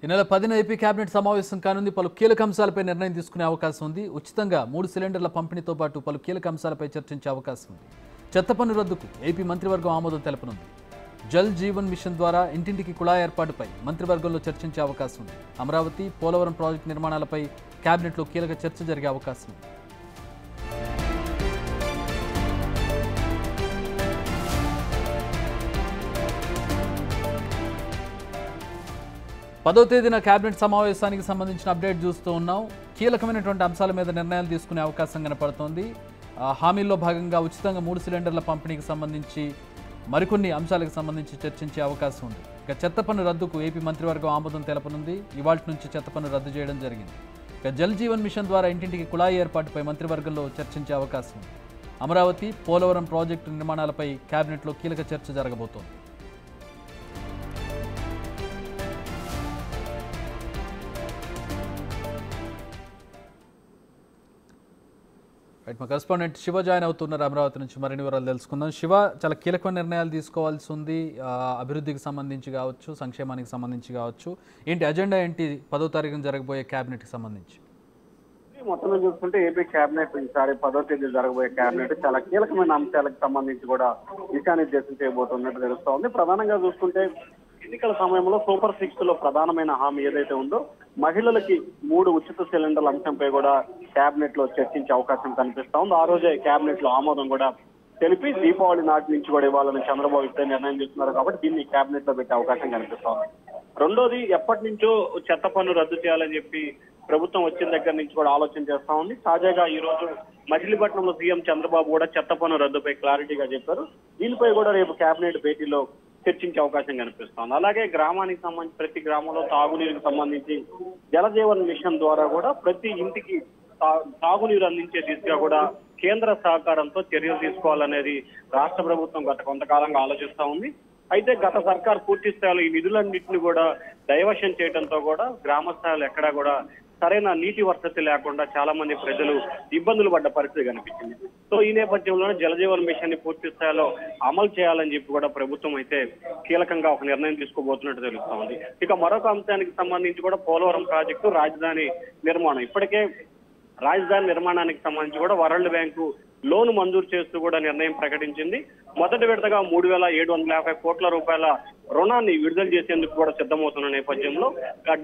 ఈ నెల 10న AP cabinet సమావేశం కానుంది. పలు కీలక అంశాలపై నిర్ణయం తీసుకునే అవకాశం ఉంది. ఉచితంగా 3 సిలిండర్ల పంపిణీతో పాటు పలు కీలక అంశాలపై చర్చించే అవకాశం ఉంది. చెత్త పన్ను రద్దుకు ఏపీ మంత్రివర్గం ఆమోదం తెలపనుంది. జల్ జీవన్ మిషన్ ద్వారా ఇంటింటికి కుళాయి ఏర్పాటుపై మంత్రివర్గంలో చర్చించే అవకాశం ఉంది. అమరావతి, పోలవరం ప్రాజెక్టు నిర్మాణాలపై కేబినెట్లో కీలక చర్చ జరిగే అవకాశం ఉంది. 10వ తేదీన కేబినెట్ సమావేశానికి సంబంధించిన అప్డేట్ చూస్తూ ఉన్నాం. కీలకమైనటువంటి అంశాల మీద నిర్ణయాలు తీసుకునే అవకాశం కనపడుతోంది. హామీల్లో భాగంగా ఉచితంగా 3 సిలిండర్ల పంపిణీకి సంబంధించి మరికొన్ని అంశాలకు సంబంధించి చర్చించే అవకాశం ఉంది. ఇక చెత్త పన్ను రద్దుకు ఏపీ మంత్రివర్గం ఆమోదం తెలపనుంది. ఇవాళ నుంచి చెత్త పన్ను రద్దు చేయడం జరిగింది. ఇక జల్ జీవన్ మిషన్ ద్వారా ఇంటింటికి కుళాయి ఏర్పాటుపై మంత్రివర్గంలో చర్చించే అవకాశం ఉంది. అమరావతి, పోలవరం ప్రాజెక్టు నిర్మాణాలపై కేబినెట్లో కీలక చర్చ జరగబోతోంది. మా కరెస్పాండెంట్ శివ జాయిన్ అవుతున్నారు అమరావతి నుంచి. మరిన్ని వివరాలు తెలుసుకుందాం. శివ, చాలా కీలకమైన నిర్ణయాలు తీసుకోవాల్సి ఉంది. అభివృద్ధికి సంబంధించి కావచ్చు, సంక్షేమానికి సంబంధించి కావచ్చు. ఏంటి అజెండా, ఏంటి 10వ తారీఖున జరగబోయే కేబినెట్కి సంబంధించి? మొత్తం చూసుకుంటే ఏపీ కేబినెట్ ఈసారి 10వ తేదీ జరగబోయే కేబినెట్ చాలా కీలకమైన అంశాలకు సంబంధించి కూడా దిశానిర్దేశం చేయబోతున్నట్టు తెలుస్తోంది. ప్రధానంగా చూసుకుంటే ఎన్నికల సమయంలో సూపర్ 6 లో ప్రధానమైన హామీ ఏదైతే ఉందో మహిళలకి 3 ఉచిత సిలిండర్ల అంశంపై కూడా కేబినెట్ లో చర్చించే అవకాశం కనిపిస్తా ఉంది. ఆ రోజే కేబినెట్ లో ఆమోదం కూడా తెలిపి దీపావళి నాటి నుంచి కూడా ఇవ్వాలని చంద్రబాబు ఇప్పుడే నిర్ణయం చేస్తున్నారు కాబట్టి దీన్ని కేబినెట్ లో పెట్టే అవకాశం కనిపిస్తా ఉంది. రెండోది, ఎప్పటి నుంచో చెత్త పన్ను రద్దు చేయాలని చెప్పి ప్రభుత్వం వచ్చిన దగ్గర నుంచి కూడా ఆలోచన చేస్తా ఉంది. తాజాగా ఈ రోజు మచిలీపట్నంలో సీఎం చంద్రబాబు కూడా చెత్త పన్ను రద్దుపై క్లారిటీగా చెప్పారు. దీనిపై కూడా రేపు కేబినెట్ భేటీలో చర్చించే అవకాశం కనిపిస్తోంది. అలాగే గ్రామానికి సంబంధించి ప్రతి గ్రామంలో తాగునీరుకు సంబంధించి జలజీవన్ మిషన్ ద్వారా కూడా ప్రతి ఇంటికి తాగునీరు అందించే దిశగా కూడా కేంద్ర సహకారంతో చర్యలు తీసుకోవాలనేది రాష్ట్ర ప్రభుత్వం గత కొంతకాలంగా ఆలోచిస్తా ఉంది. అయితే గత సర్కార్ పూర్తి స్థాయిలో ఈ నిధులన్నింటినీ కూడా డైవర్షన్ చేయడంతో కూడా గ్రామ స్థాయిలో ఎక్కడా కూడా సరైన నీటి వసతి లేకుండా చాలా మంది ప్రజలు ఇబ్బందులు పడ్డ పరిస్థితి కనిపించింది. సో ఈ నేపథ్యంలోనే జలజీవన్ మిషన్ ని పూర్తి స్థాయిలో అమలు చేయాలని చెప్పి కూడా ప్రభుత్వం అయితే కీలకంగా ఒక నిర్ణయం తీసుకోబోతున్నట్టు తెలుస్తా ఉంది. ఇక మరొక అంశానికి సంబంధించి కూడా పోలవరం ప్రాజెక్టు రాజధాని నిర్మాణం. ఇప్పటికే రాజధాని నిర్మాణానికి సంబంధించి కూడా వరల్డ్ బ్యాంకు లోన్ మంజూరు చేస్తూ కూడా నిర్ణయం ప్రకటించింది. మొదటి విడతగా 3,750 కోట్ల రూపాయల రుణాన్ని విడుదల చేసేందుకు కూడా సిద్ధమవుతున్న నేపథ్యంలో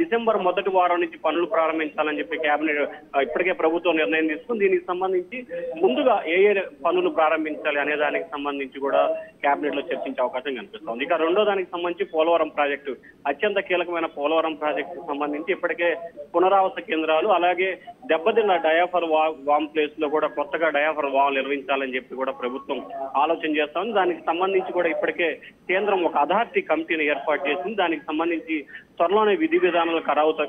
డిసెంబర్ మొదటి వారం నుంచి పనులు ప్రారంభించాలని చెప్పి కేబినెట్ ఇప్పటికే ప్రభుత్వం నిర్ణయం తీసుకుంది. దీనికి సంబంధించి ముందుగా ఏ పనులు ప్రారంభించాలి అనే దానికి సంబంధించి కూడా కేబినెట్ లో చర్చించే అవకాశం కనిపిస్తోంది. ఇక రెండో దానికి సంబంధించి పోలవరం ప్రాజెక్టు, అత్యంత కీలకమైన పోలవరం ప్రాజెక్టుకు సంబంధించి ఇప్పటికే పునరావాస కేంద్రాలు, అలాగే దెబ్బతిన్న డయాఫర్ వామ్ ప్లేస్ లో కూడా కొత్తగా డయాఫర్ వామ్ నిర్వహించాలని చెప్పి కూడా ప్రభుత్వం ఆలోచన చేస్తా ఉంది. దానికి సంబంధించి కూడా ఇప్పటికే కేంద్రం ఒక అథారిటీ కమిటీని ఏర్పాటు చేసింది. దానికి సంబంధించి త్వరలోనే విధి విధానాలు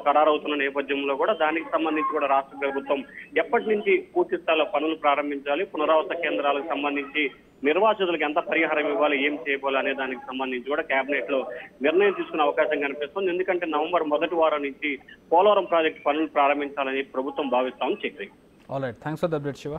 ఖరారవుతున్న నేపథ్యంలో కూడా దానికి సంబంధించి కూడా రాష్ట్ర ప్రభుత్వం ఎప్పటి నుంచి పూర్తి స్థాయిలో పనులు ప్రారంభించాలి, పునరావాస కేంద్రాలకు సంబంధించి నిర్వాసితులకు ఎంత పరిహారం ఇవ్వాలి, ఏం చేయబోవాలి అనే దానికి సంబంధించి కూడా కేబినెట్ లో నిర్ణయం తీసుకునే అవకాశం కనిపిస్తుంది. ఎందుకంటే నవంబర్ మొదటి వారం నుంచి పోలవరం ప్రాజెక్టు పనులు ప్రారంభించాలని ప్రభుత్వం భావిస్తామని చెప్పారు. All right, thanks for the update Shiva.